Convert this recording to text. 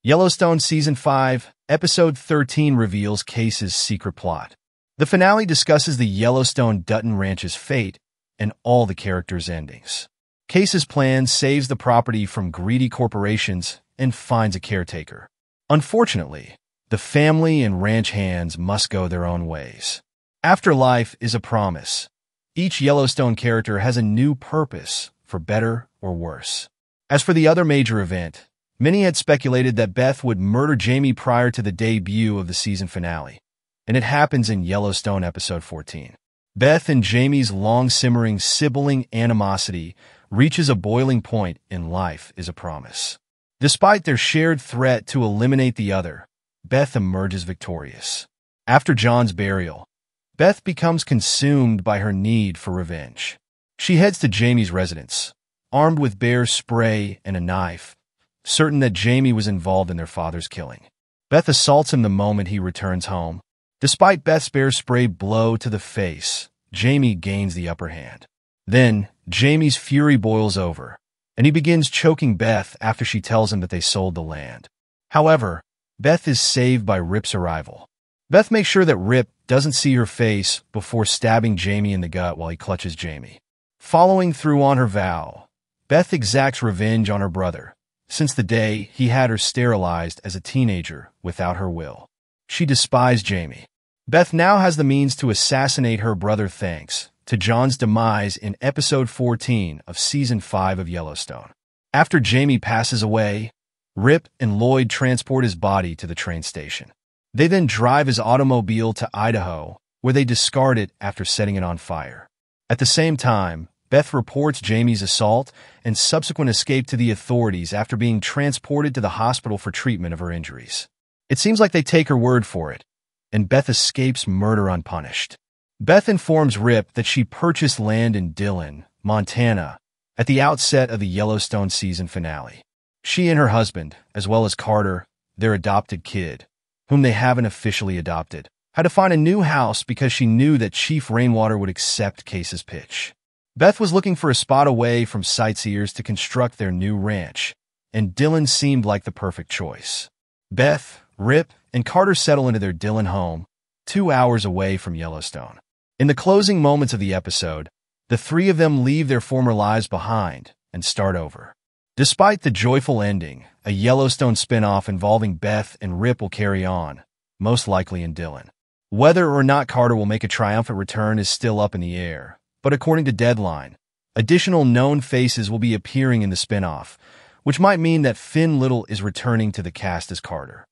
Yellowstone Season 5, Episode 13 reveals Case's secret plot. The finale discusses the Yellowstone Dutton Ranch's fate and all the characters' endings. Case's plan saves the property from greedy corporations and finds a caretaker. Unfortunately, the family and ranch hands must go their own ways. Afterlife is a promise. Each Yellowstone character has a new purpose, for better or worse. As for the other major event, many had speculated that Beth would murder Jamie prior to the debut of the season finale, and it happens in Yellowstone Episode 14. Beth and Jamie's long-simmering sibling animosity reaches a boiling point in Life is a Promise. Despite their shared threat to eliminate the other, Beth emerges victorious. After John's burial, Beth becomes consumed by her need for revenge. She heads to Jamie's residence, armed with bear spray and a knife, certain that Jamie was involved in their father's killing. Beth assaults him the moment he returns home. Despite Beth's bear spray blow to the face, Jamie gains the upper hand. Then, Jamie's fury boils over, and he begins choking Beth after she tells him that they sold the land. However, Beth is saved by Rip's arrival. Beth makes sure that Rip doesn't see her face before stabbing Jamie in the gut while he clutches Jamie. Following through on her vow, Beth exacts revenge on her brother, since the day he had her sterilized as a teenager without her will. She despised Jamie. Beth now has the means to assassinate her brother thanks to John's demise in Episode 14 of Season 5 of Yellowstone. After Jamie passes away, Rip and Lloyd transport his body to the train station. They then drive his automobile to Idaho, where they discard it after setting it on fire. At the same time, Beth reports Jamie's assault and subsequent escape to the authorities after being transported to the hospital for treatment of her injuries. It seems like they take her word for it, and Beth escapes murder unpunished. Beth informs Rip that she purchased land in Dillon, Montana, at the outset of the Yellowstone season finale. She and her husband, as well as Carter, their adopted kid, whom they haven't officially adopted, had to find a new house because she knew that Chief Rainwater would accept Case's pitch. Beth was looking for a spot away from sightseers to construct their new ranch, and Dillon seemed like the perfect choice. Beth, Rip, and Carter settle into their Dillon home, 2 hours away from Yellowstone. In the closing moments of the episode, the three of them leave their former lives behind and start over. Despite the joyful ending, a Yellowstone spin-off involving Beth and Rip will carry on, most likely in Dillon. Whether or not Carter will make a triumphant return is still up in the air, but according to Deadline, additional known faces will be appearing in the spin-off, which might mean that Finn Little is returning to the cast as Carter.